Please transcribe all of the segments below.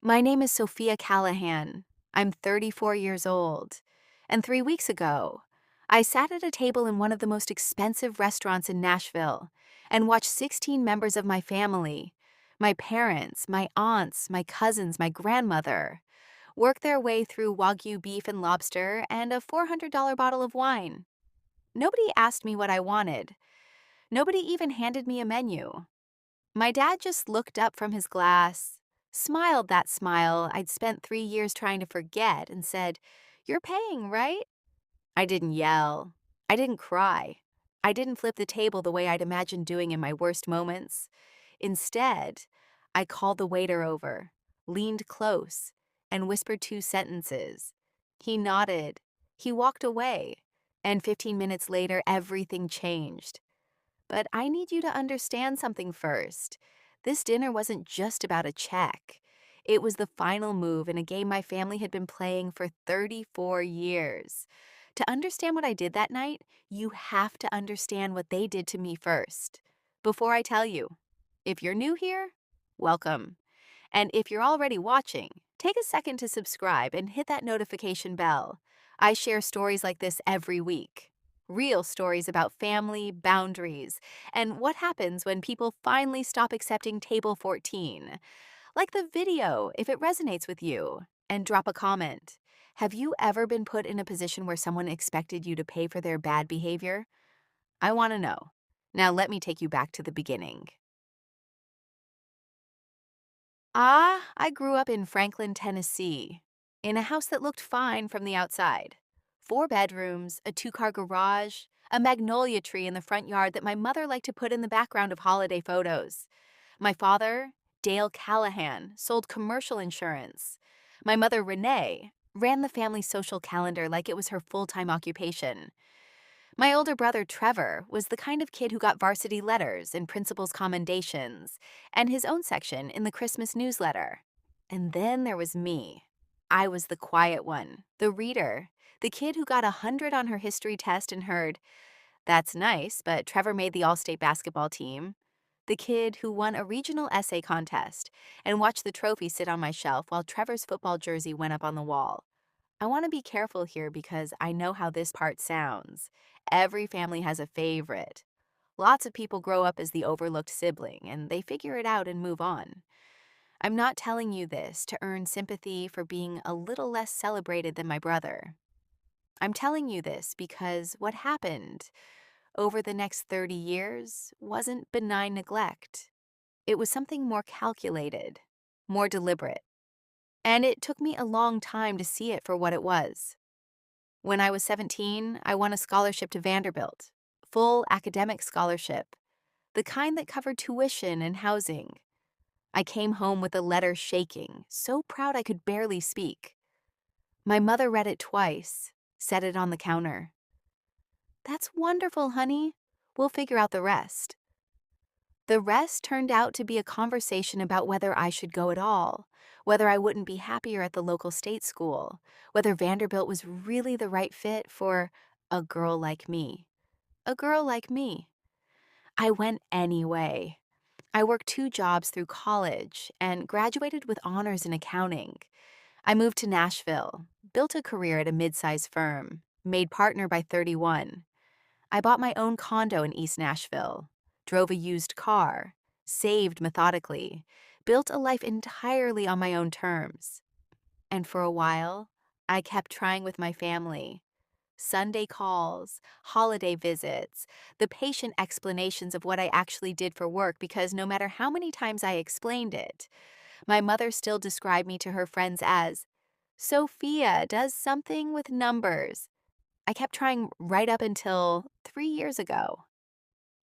My name is Sophia Callahan. I'm 34 years old. And 3 weeks ago, I sat at a table in one of the most expensive restaurants in Nashville and watched 16 members of my family, my parents, my aunts, my cousins, my grandmother, work their way through Wagyu beef and lobster and a $400 bottle of wine. Nobody asked me what I wanted. Nobody even handed me a menu. My dad just looked up from his glass, smiled that smile I'd spent 3 years trying to forget, and said, "You're paying, right?" I didn't yell. I didn't cry. I didn't flip the table the way I'd imagined doing in my worst moments. Instead, I called the waiter over, leaned close, and whispered 2 sentences. He nodded. He walked away. And 15 minutes later, everything changed. But I need you to understand something first. This dinner wasn't just about a check. It was the final move in a game my family had been playing for 34 years. To understand what I did that night, you have to understand what they did to me first. Before I tell you, if you're new here, welcome. And if you're already watching, take a second to subscribe and hit that notification bell. I share stories like this every week. Real stories about family, boundaries, and what happens when people finally stop accepting Table 14. Like the video if it resonates with you, and drop a comment. Have you ever been put in a position where someone expected you to pay for their bad behavior? I want to know. Now let me take you back to the beginning. I grew up in Franklin, Tennessee, in a house that looked fine from the outside. 4 bedrooms, a 2-car garage, a magnolia tree in the front yard that my mother liked to put in the background of holiday photos. My father, Dale Callahan, sold commercial insurance. My mother, Renee, ran the family social calendar like it was her full-time occupation. My older brother, Trevor, was the kind of kid who got varsity letters and principal's commendations, and his own section in the Christmas newsletter. And then there was me. I was the quiet one, the reader, the kid who got 100 on her history test and heard, "That's nice, but Trevor made the all-state basketball team." The kid who won a regional essay contest and watched the trophy sit on my shelf while Trevor's football jersey went up on the wall. I want to be careful here because I know how this part sounds. Every family has a favorite. Lots of people grow up as the overlooked sibling, and they figure it out and move on. I'm not telling you this to earn sympathy for being a little less celebrated than my brother. I'm telling you this because what happened over the next 30 years wasn't benign neglect. It was something more calculated, more deliberate. And it took me a long time to see it for what it was. When I was 17, I won a scholarship to Vanderbilt, full academic scholarship, the kind that covered tuition and housing. I came home with a letter shaking, so proud I could barely speak. My mother read it twice, set it on the counter. "That's wonderful, honey. We'll figure out the rest." The rest turned out to be a conversation about whether I should go at all, whether I wouldn't be happier at the local state school, whether Vanderbilt was really the right fit for a girl like me. A girl like me. I went anyway. I worked 2 jobs through college and graduated with honors in accounting. I moved to Nashville, built a career at a mid-sized firm, made partner by 31. I bought my own condo in East Nashville, drove a used car, saved methodically, built a life entirely on my own terms. And for a while, I kept trying with my family. Sunday calls, holiday visits, the patient explanations of what I actually did for work because no matter how many times I explained it, my mother still described me to her friends as, "Sophia does something with numbers." I kept trying right up until 3 years ago.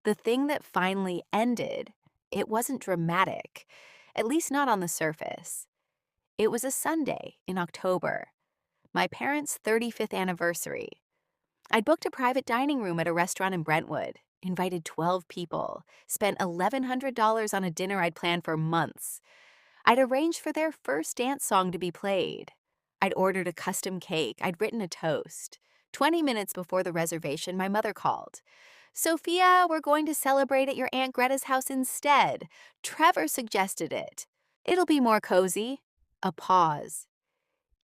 The thing that finally ended, it wasn't dramatic, at least not on the surface. It was a Sunday in October, my parents' 35th anniversary. I'd booked a private dining room at a restaurant in Brentwood, invited 12 people, spent $1,100 on a dinner I'd planned for months. I'd arranged for their first dance song to be played. I'd ordered a custom cake. I'd written a toast. 20 minutes before the reservation, my mother called. "Sophia, we're going to celebrate at your Aunt Greta's house instead. Trevor suggested it. It'll be more cozy." A pause.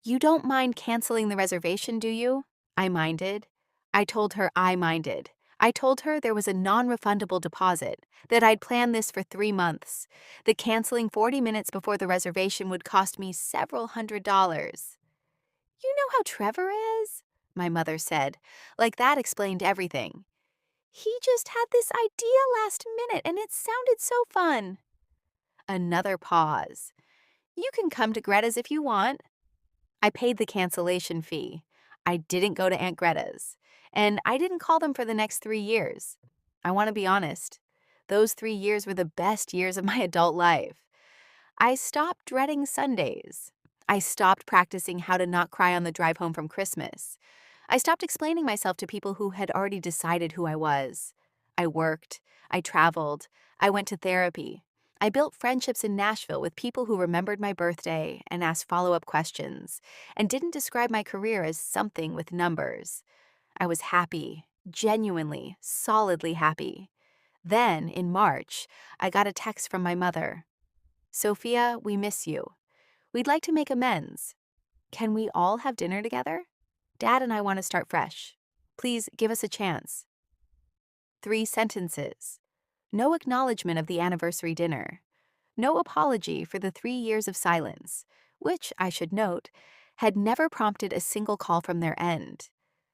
"You don't mind canceling the reservation, do you?" I minded. I told her I minded. I told her there was a non-refundable deposit, that I'd planned this for 3 months, that canceling 40 minutes before the reservation would cost me several $100s. "You know how Trevor is?" my mother said, like that explained everything. "He just had this idea last minute and it sounded so fun." Another pause. "You can come to Greta's if you want." I paid the cancellation fee. I didn't go to Aunt Greta's. And I didn't call them for the next 3 years. I want to be honest. Those 3 years were the best years of my adult life. I stopped dreading Sundays. I stopped practicing how to not cry on the drive home from Christmas. I stopped explaining myself to people who had already decided who I was. I worked. I traveled. I went to therapy. I built friendships in Nashville with people who remembered my birthday and asked follow-up questions and didn't describe my career as something with numbers. I was happy, genuinely, solidly happy. Then, in March, I got a text from my mother. "Sophia, we miss you. We'd like to make amends. Can we all have dinner together? Dad and I want to start fresh. Please give us a chance." 3 sentences. No acknowledgement of the anniversary dinner. No apology for the 3 years of silence, which, I should note, had never prompted a single call from their end.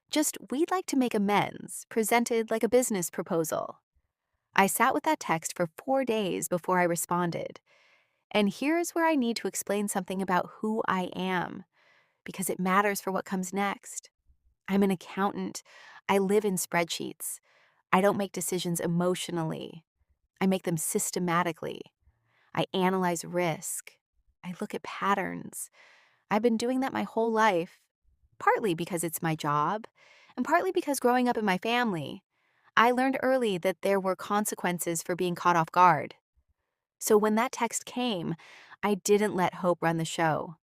Just, "We'd like to make amends," presented like a business proposal. I sat with that text for 4 days before I responded. And here's where I need to explain something about who I am, because it matters for what comes next. I'm an accountant. I live in spreadsheets. I don't make decisions emotionally. I make them systematically. I analyze risk. I look at patterns. I've been doing that my whole life, partly because it's my job, and partly because growing up in my family, I learned early that there were consequences for being caught off guard. So when that text came, I didn't let hope run the show.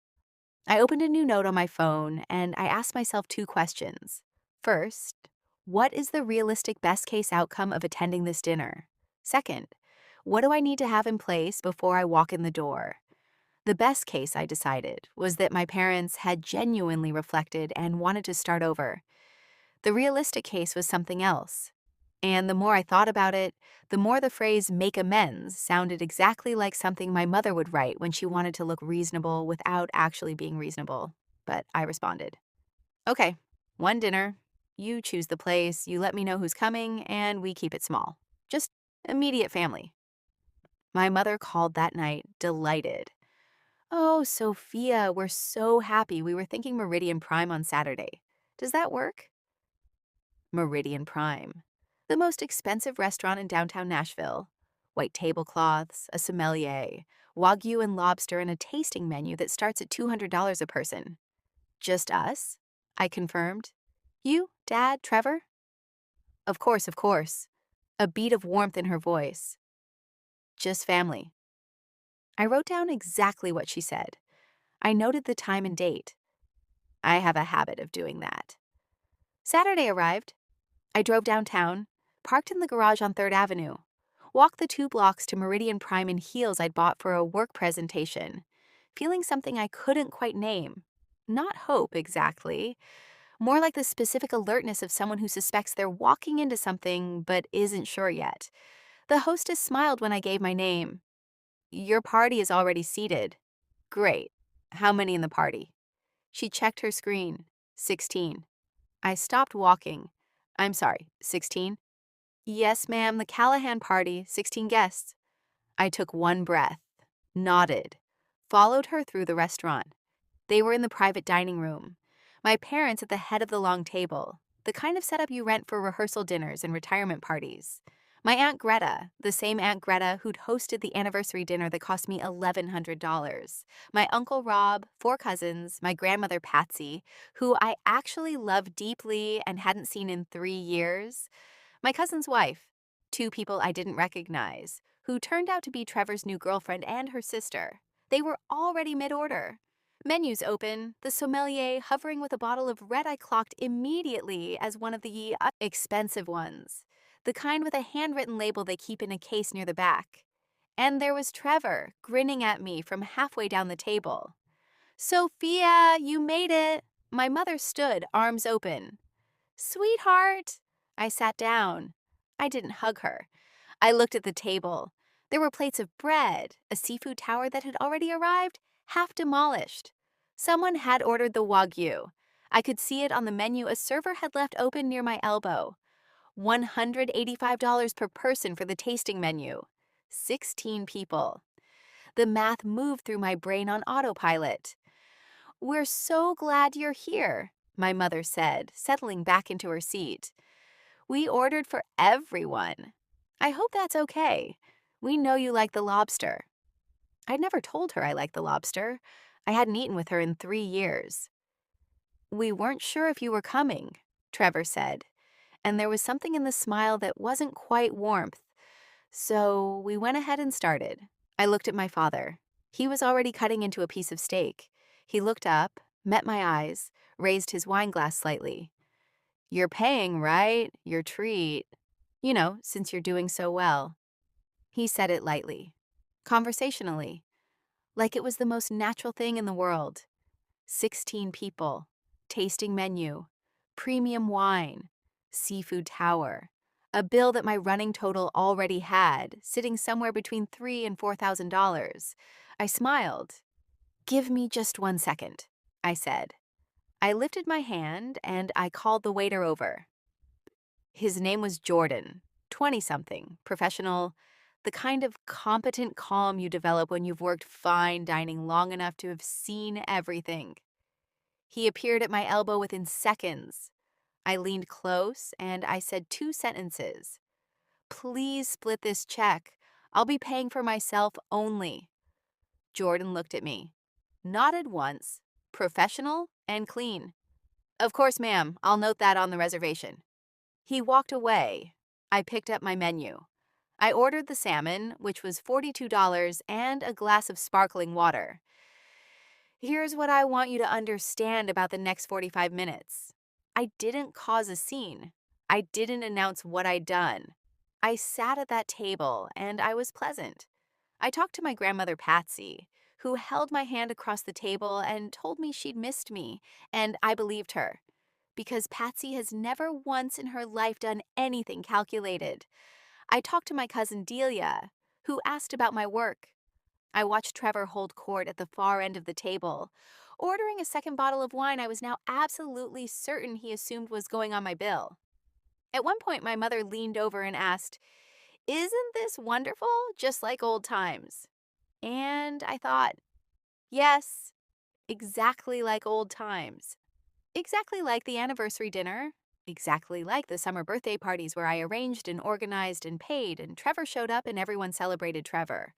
I opened a new note on my phone and I asked myself 2 questions. First, what is the realistic best case outcome of attending this dinner? Second, what do I need to have in place before I walk in the door? The best case, I decided, was that my parents had genuinely reflected and wanted to start over. The realistic case was something else. And the more I thought about it, the more the phrase "make amends" sounded exactly like something my mother would write when she wanted to look reasonable without actually being reasonable. But I responded, "Okay, one dinner. You choose the place, you let me know who's coming, and we keep it small. Just immediate family." My mother called that night, delighted. "Oh, Sophia, we're so happy. We were thinking Meridian Prime on Saturday. Does that work?" Meridian Prime, the most expensive restaurant in downtown Nashville. White tablecloths, a sommelier, Wagyu and Lobster, and a tasting menu that starts at $200 a person. "Just us?" I confirmed. "You, Dad, Trevor?" Of course, of course." A beat of warmth in her voice. "Just family." I wrote down exactly what she said. I noted the time and date. I have a habit of doing that. Saturday arrived. I drove downtown, parked in the garage on 3rd Avenue, walked the 2 blocks to Meridian Prime in heels I'd bought for a work presentation, feeling something I couldn't quite name. Not hope, exactly. More like the specific alertness of someone who suspects they're walking into something but isn't sure yet. The hostess smiled when I gave my name. "Your party is already seated." "Great. How many in the party?" She checked her screen. 16. I stopped walking. "I'm sorry, 16? "Yes, ma'am, the Callahan party, 16 guests." I took one breath, nodded, followed her through the restaurant. They were in the private dining room. My parents at the head of the long table, the kind of setup you rent for rehearsal dinners and retirement parties. My Aunt Greta, the same Aunt Greta who'd hosted the anniversary dinner that cost me $1,100. My Uncle Rob, 4 cousins, my grandmother Patsy, who I actually loved deeply and hadn't seen in 3 years. My cousin's wife, 2 people I didn't recognize, who turned out to be Trevor's new girlfriend and her sister. They were already mid-order. Menus open, the sommelier hovering with a bottle of red I clocked immediately as one of the expensive ones, the kind with a handwritten label they keep in a case near the back. And there was Trevor, grinning at me from halfway down the table. Sophia, you made it. My mother stood, arms open. Sweetheart. I sat down. I didn't hug her. I looked at the table. There were plates of bread, a seafood tower that had already arrived, half demolished. Someone had ordered the Wagyu. I could see it on the menu a server had left open near my elbow. $185 per person for the tasting menu. 16 people. The math moved through my brain on autopilot. "We're so glad you're here," my mother said, settling back into her seat. "We ordered for everyone. I hope that's okay. We know you like the lobster." I'd never told her I liked the lobster. I hadn't eaten with her in 3 years. "We weren't sure if you were coming," Trevor said, and there was something in the smile that wasn't quite warmth. So we went ahead and started. I looked at my father. He was already cutting into a piece of steak. He looked up, met my eyes, raised his wine glass slightly. "You're paying, right? Your treat. You know, since you're doing so well." He said it lightly, conversationally, like it was the most natural thing in the world. 16 people, tasting menu, premium wine, seafood tower, a bill that my running total already had, sitting somewhere between $3,000 and $4,000. I smiled. "Give me just 1 second," I said. I lifted my hand and I called the waiter over. His name was Jordan, 20-something, professional, the kind of competent calm you develop when you've worked fine dining long enough to have seen everything. He appeared at my elbow within seconds. I leaned close and I said 2 sentences. "Please split this check. I'll be paying for myself only." Jordan looked at me, nodded once, professional and clean. "Of course, ma'am. I'll note that on the reservation." He walked away. I picked up my menu. I ordered the salmon, which was $42, and a glass of sparkling water. Here's what I want you to understand about the next 45 minutes. I didn't cause a scene. I didn't announce what I'd done. I sat at that table, and I was pleasant. I talked to my grandmother Patsy, who held my hand across the table and told me she'd missed me, and I believed her. Because Patsy has never once in her life done anything calculated. I talked to my cousin Delia, who asked about my work. I watched Trevor hold court at the far end of the table, ordering a second bottle of wine I was now absolutely certain he assumed was going on my bill. At one point, my mother leaned over and asked, "Isn't this wonderful? Just like old times." And I thought, yes, exactly like old times. Exactly like the anniversary dinner. Exactly like the summer birthday parties where I arranged and organized and paid, and Trevor showed up and everyone celebrated Trevor.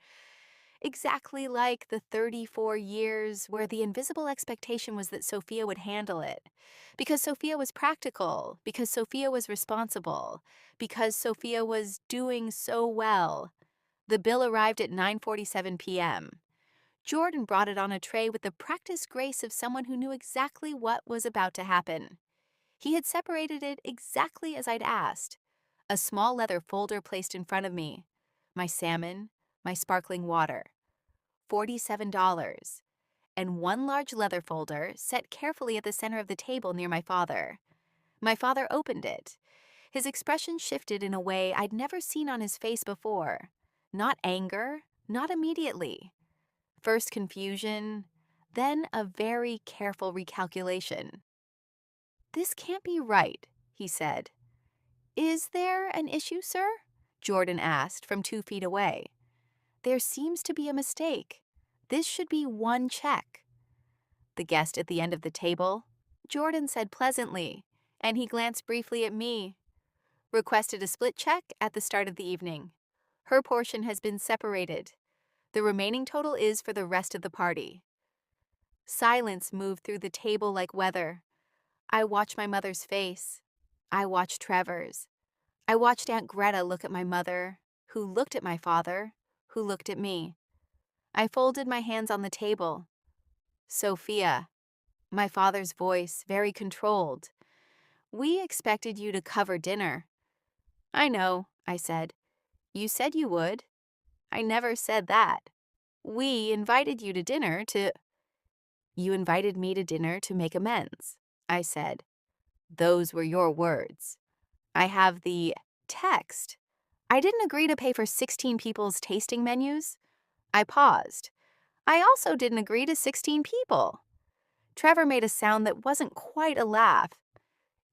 Exactly like the 34 years where the invisible expectation was that Sophia would handle it. Because Sophia was practical, because Sophia was responsible, because Sophia was doing so well. The bill arrived at 9:47 p.m. Jordan brought it on a tray with the practiced grace of someone who knew exactly what was about to happen. He had separated it exactly as I'd asked. A small leather folder placed in front of me. My salmon, my sparkling water. $47. And one large leather folder set carefully at the center of the table near my father. My father opened it. His expression shifted in a way I'd never seen on his face before. Not anger, not immediately. First confusion, then a very careful recalculation. "This can't be right," he said. "Is there an issue, sir?" Jordan asked from 2 feet away. "There seems to be a mistake. This should be one check." The guest at the end of the table, Jordan said pleasantly, and he glanced briefly at me. "Requested a split check at the start of the evening. Her portion has been separated. The remaining total is for the rest of the party." Silence moved through the table like weather. I watched my mother's face. I watched Trevor's. I watched Aunt Greta look at my mother, who looked at my father, who looked at me. I folded my hands on the table. "Sophia," my father's voice, very controlled. "We expected you to cover dinner." "I know," I said. "You said you would." "I never said that. We invited you to dinner to—" "You invited me to dinner to make amends," I said. "Those were your words." I have the text. "I didn't agree to pay for 16 people's tasting menus." I paused. "I also didn't agree to 16 people." Trevor made a sound that wasn't quite a laugh.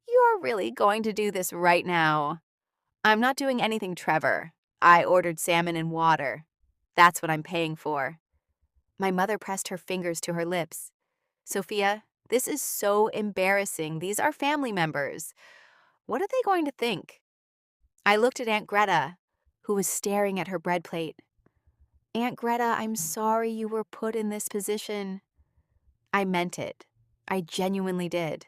"You're really going to do this right now?" "I'm not doing anything, Trevor. I ordered salmon and water. That's what I'm paying for." My mother pressed her fingers to her lips. "Sophia, this is so embarrassing. These are family members. What are they going to think?" I looked at Aunt Greta, who was staring at her bread plate. "Aunt Greta, I'm sorry you were put in this position." I meant it. I genuinely did.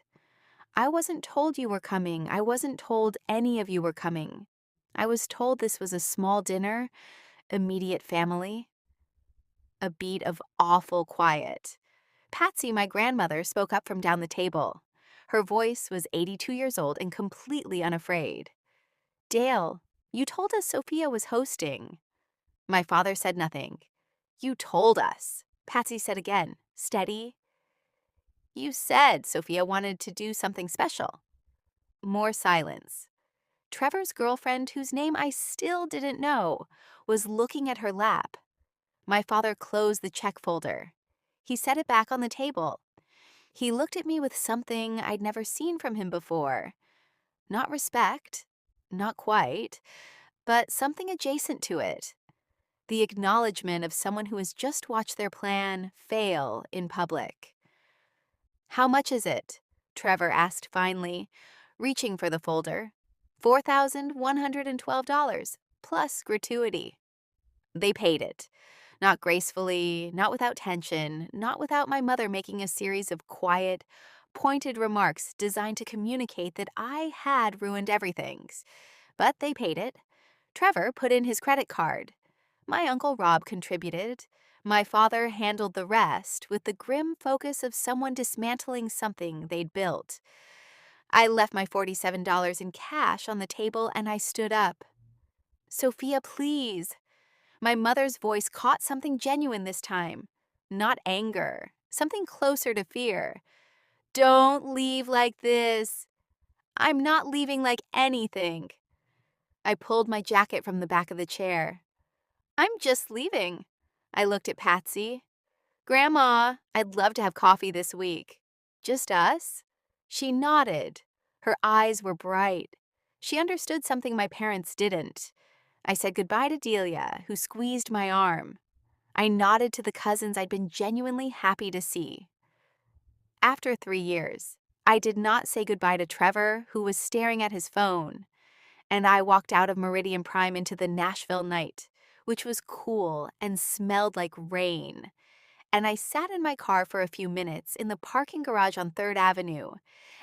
I wasn't told you were coming. I wasn't told any of you were coming. I was told this was a small dinner, immediate family. A beat of awful quiet. Patsy, my grandmother, spoke up from down the table. Her voice was 82 years old and completely unafraid. "Dale, you told us Sophia was hosting." My father said nothing. "You told us," Patsy said again, steady. "You said Sophia wanted to do something special." More silence. Trevor's girlfriend, whose name I still didn't know, was looking at her lap. My father closed the check folder. He set it back on the table. He looked at me with something I'd never seen from him before. Not respect, not quite, but something adjacent to it. The acknowledgement of someone who has just watched their plan fail in public. "How much is it?" Trevor asked finally, reaching for the folder. $4,112, plus gratuity. They paid it. Not gracefully, not without tension, not without my mother making a series of quiet, pointed remarks designed to communicate that I had ruined everything. But they paid it. Trevor put in his credit card. My Uncle Rob contributed. My father handled the rest with the grim focus of someone dismantling something they'd built. I left my $47 in cash on the table and I stood up. "Sophia, please." My mother's voice caught something genuine this time. Not anger, something closer to fear. "Don't leave like this." "I'm not leaving like anything." I pulled my jacket from the back of the chair. "I'm just leaving." I looked at Patsy. "Grandma, I'd love to have coffee this week." "Just us?" She nodded. Her eyes were bright. She understood something my parents didn't. I said goodbye to Delia, who squeezed my arm. I nodded to the cousins I'd been genuinely happy to see. After 3 years, I did not say goodbye to Trevor, who was staring at his phone, and I walked out of Meridian Prime into the Nashville night, which was cool and smelled like rain. And I sat in my car for a few minutes in the parking garage on 3rd Avenue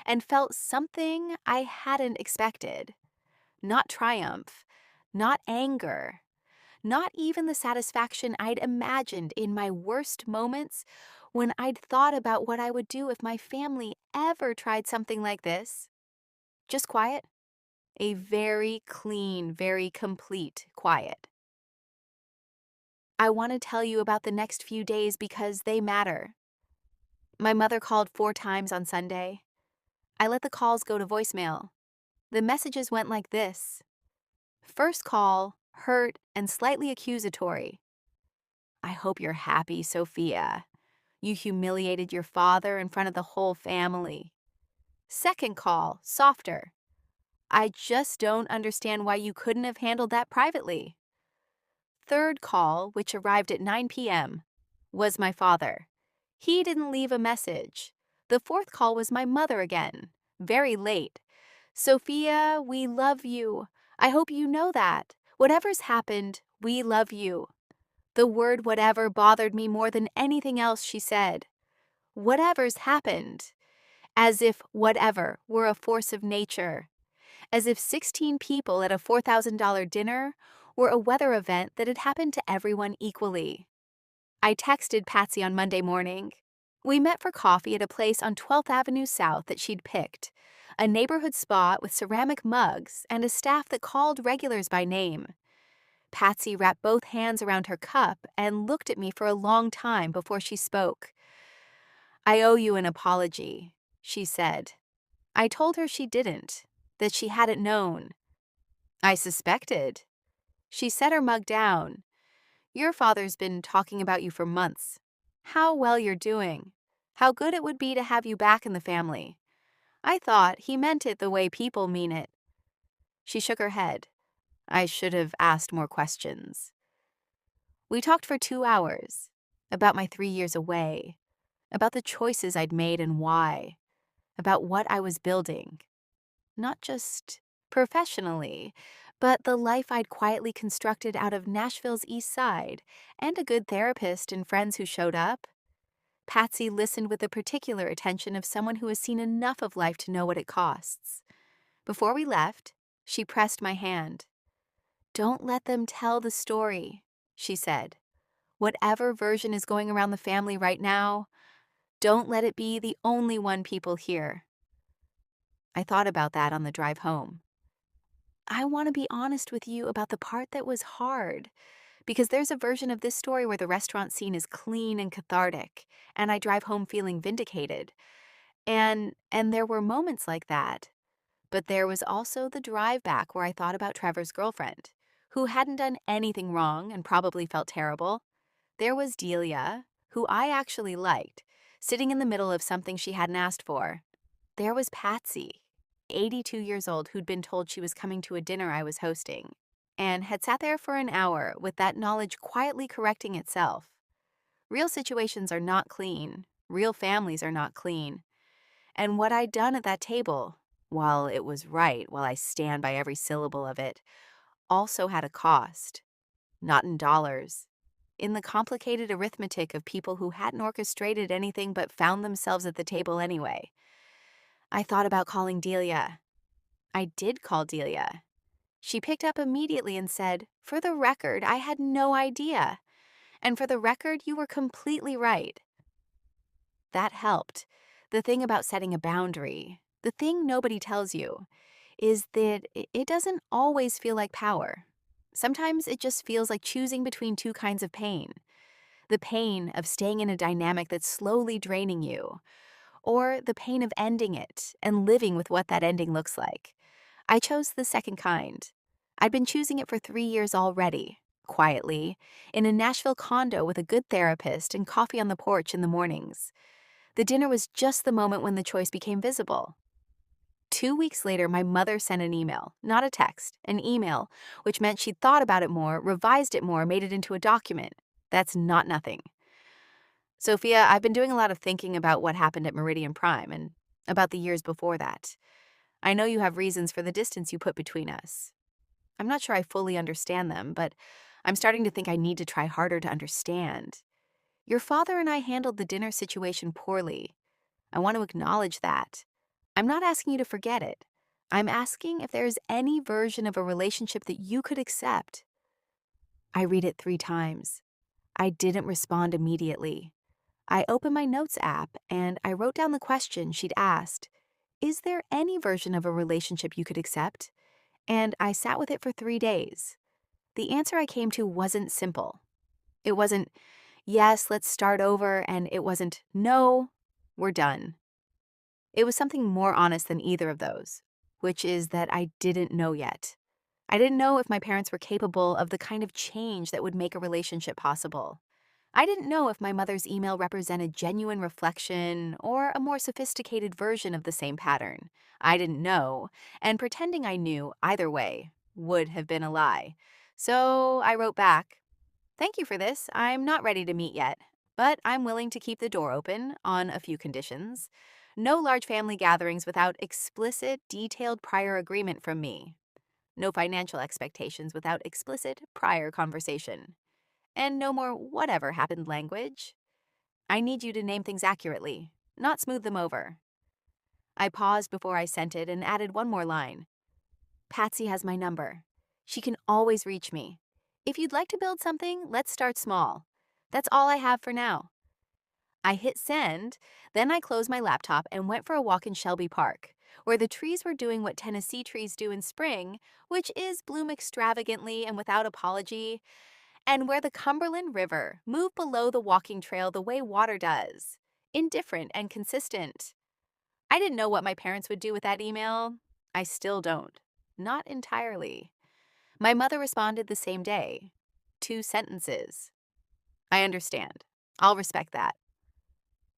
and felt something I hadn't expected. Not triumph, not anger, not even the satisfaction I'd imagined in my worst moments when I'd thought about what I would do if my family ever tried something like this. Just quiet. A very clean, very complete quiet. I want to tell you about the next few days because they matter. My mother called 4 times on Sunday. I let the calls go to voicemail. The messages went like this. First call, hurt and slightly accusatory. "I hope you're happy, Sophia. You humiliated your father in front of the whole family." Second call, softer. "I just don't understand why you couldn't have handled that privately." Third call, which arrived at 9 p.m., was my father. He didn't leave a message. The fourth call was my mother again, very late. "Sophia, we love you. I hope you know that. Whatever's happened, we love you." The word whatever bothered me more than anything else she said. Whatever's happened. As if whatever were a force of nature. As if 16 people at a $4,000 dinner were a weather event that had happened to everyone equally. I texted Patsy on Monday morning. We met for coffee at a place on 12th Avenue South that she'd picked, a neighborhood spot with ceramic mugs and a staff that called regulars by name. Patsy wrapped both hands around her cup and looked at me for a long time before she spoke. I owe you an apology, she said. I told her she didn't, that she hadn't known. I suspected. She set her mug down. Your father's been talking about you for months. How well you're doing. How good it would be to have you back in the family. I thought he meant it the way people mean it. She shook her head. I should have asked more questions. We talked for 2 hours. About my 3 years away. About the choices I'd made and why. About what I was building. Not just professionally, but the life I'd quietly constructed out of Nashville's East Side, and a good therapist and friends who showed up. Patsy listened with the particular attention of someone who has seen enough of life to know what it costs. Before we left, she pressed my hand. Don't let them tell the story, she said. Whatever version is going around the family right now, don't let it be the only one people hear. I thought about that on the drive home. I want to be honest with you about the part that was hard, because there's a version of this story where the restaurant scene is clean and cathartic, and I drive home feeling vindicated. And there were moments like that. But there was also the drive back where I thought about Trevor's girlfriend, who hadn't done anything wrong and probably felt terrible. There was Delia, who I actually liked, sitting in the middle of something she hadn't asked for. There was Patsy, 82 years old, who'd been told she was coming to a dinner I was hosting, and had sat there for an hour with that knowledge quietly correcting itself. Real situations are not clean. Real families are not clean. And what I'd done at that table, while it was right, while I stand by every syllable of it, also had a cost. Not in dollars. In the complicated arithmetic of people who hadn't orchestrated anything but found themselves at the table anyway. I thought about calling Delia. I did call Delia. She picked up immediately and said, "For the record, I had no idea. And for the record, you were completely right." That helped. The thing about setting a boundary, the thing nobody tells you, is that it doesn't always feel like power. Sometimes it just feels like choosing between two kinds of pain. The pain of staying in a dynamic that's slowly draining you, or the pain of ending it and living with what that ending looks like. I chose the second kind. I'd been choosing it for 3 years already, quietly, in a Nashville condo with a good therapist and coffee on the porch in the mornings. The dinner was just the moment when the choice became visible. 2 weeks later, my mother sent an email, not a text, an email, which meant she'd thought about it more, revised it more, made it into a document. That's not nothing. Sophia, I've been doing a lot of thinking about what happened at Meridian Prime and about the years before that. I know you have reasons for the distance you put between us. I'm not sure I fully understand them, but I'm starting to think I need to try harder to understand. Your father and I handled the dinner situation poorly. I want to acknowledge that. I'm not asking you to forget it. I'm asking if there is any version of a relationship that you could accept. I read it 3 times. I didn't respond immediately. I opened my notes app and I wrote down the question she'd asked. Is there any version of a relationship you could accept? And I sat with it for 3 days. The answer I came to wasn't simple. It wasn't, yes, let's start over, and it wasn't, no, we're done. It was something more honest than either of those, which is that I didn't know yet. I didn't know if my parents were capable of the kind of change that would make a relationship possible. I didn't know if my mother's email represented genuine reflection or a more sophisticated version of the same pattern. I didn't know, and pretending I knew either way would have been a lie. So I wrote back, "Thank you for this. I'm not ready to meet yet, but I'm willing to keep the door open on a few conditions. No large family gatherings without explicit, detailed prior agreement from me. No financial expectations without explicit prior conversation. And no more whatever happened language. I need you to name things accurately, not smooth them over." I paused before I sent it and added one more line. "Patsy has my number. She can always reach me. If you'd like to build something, let's start small. That's all I have for now." I hit send, then I closed my laptop and went for a walk in Shelby Park, where the trees were doing what Tennessee trees do in spring, which is bloom extravagantly and without apology, and where the Cumberland River moved below the walking trail the way water does. indifferent and consistent. I didn't know what my parents would do with that email. I still don't. Not entirely. My mother responded the same day. 2 sentences. I understand. I'll respect that.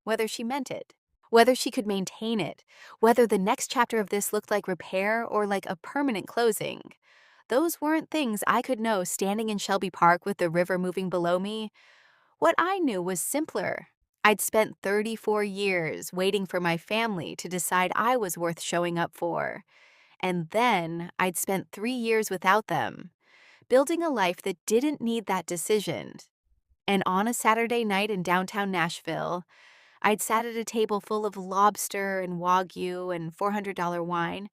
Whether she meant it, whether she could maintain it, whether the next chapter of this looked like repair or like a permanent closing, those weren't things I could know standing in Shelby Park with the river moving below me. What I knew was simpler. I'd spent 34 years waiting for my family to decide I was worth showing up for. And then I'd spent 3 years without them, building a life that didn't need that decision. And on a Saturday night in downtown Nashville, I'd sat at a table full of lobster and wagyu and $400 wine,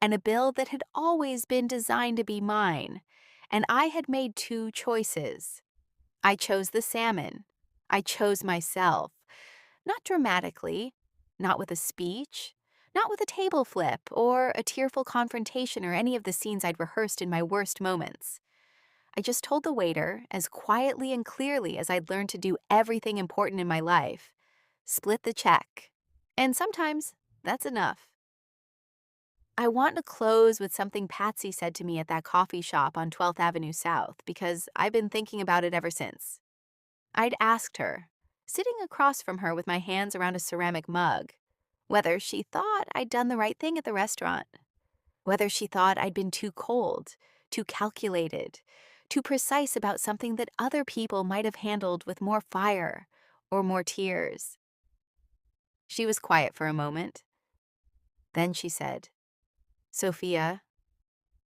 and a bill that had always been designed to be mine. And I had made 2 choices. I chose the salmon. I chose myself. Not dramatically, not with a speech, not with a table flip or a tearful confrontation or any of the scenes I'd rehearsed in my worst moments. I just told the waiter, as quietly and clearly as I'd learned to do everything important in my life, split the check. And sometimes that's enough. I want to close with something Patsy said to me at that coffee shop on 12th Avenue South because I've been thinking about it ever since. I'd asked her, sitting across from her with my hands around a ceramic mug, whether she thought I'd done the right thing at the restaurant, whether she thought I'd been too cold, too calculated, too precise about something that other people might have handled with more fire or more tears. She was quiet for a moment. Then she said, "Sophia,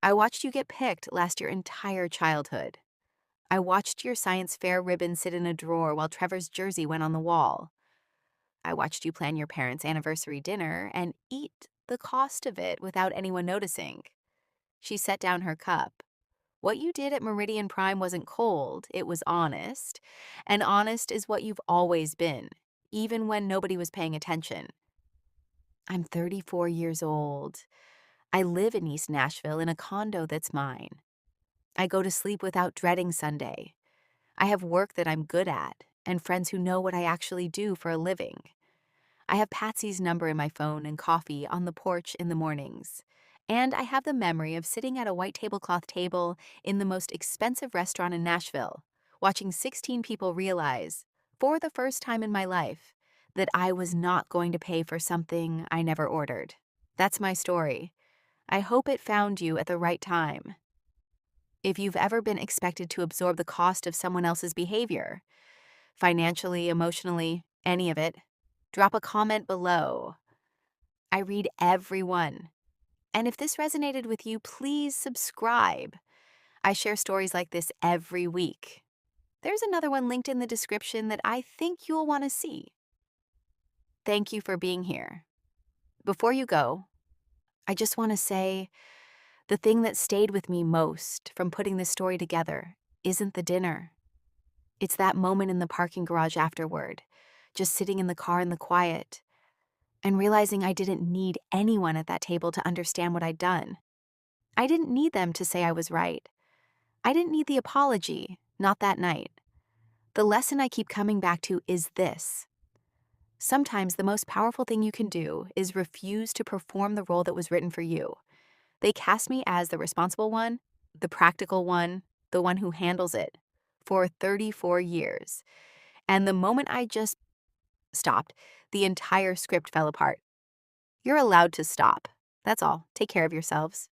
I watched you get picked last your entire childhood. I watched your science fair ribbon sit in a drawer while Trevor's jersey went on the wall. I watched you plan your parents' anniversary dinner and eat the cost of it without anyone noticing." She set down her cup. "What you did at Meridian Prime wasn't cold, it was honest. And honest is what you've always been, even when nobody was paying attention. I'm 34 years old. I live in East Nashville in a condo that's mine. I go to sleep without dreading Sunday. I have work that I'm good at and friends who know what I actually do for a living. I have Patsy's number in my phone and coffee on the porch in the mornings. And I have the memory of sitting at a white tablecloth table in the most expensive restaurant in Nashville, watching 16 people realize, for the first time in my life, that I was not going to pay for something I never ordered. That's my story. I hope it found you at the right time. If you've ever been expected to absorb the cost of someone else's behavior, financially, emotionally, any of it, drop a comment below. I read every one. And if this resonated with you, please subscribe. I share stories like this every week. There's another one linked in the description that I think you'll want to see. Thank you for being here. Before you go, I just want to say the thing that stayed with me most from putting this story together isn't the dinner. It's that moment in the parking garage afterward, just sitting in the car in the quiet, and realizing I didn't need anyone at that table to understand what I'd done. I didn't need them to say I was right. I didn't need the apology, not that night. The lesson I keep coming back to is this. Sometimes the most powerful thing you can do is refuse to perform the role that was written for you. They cast me as the responsible one, the practical one, the one who handles it, for 34 years. And the moment I just stopped, the entire script fell apart. You're allowed to stop. That's all. Take care of yourselves.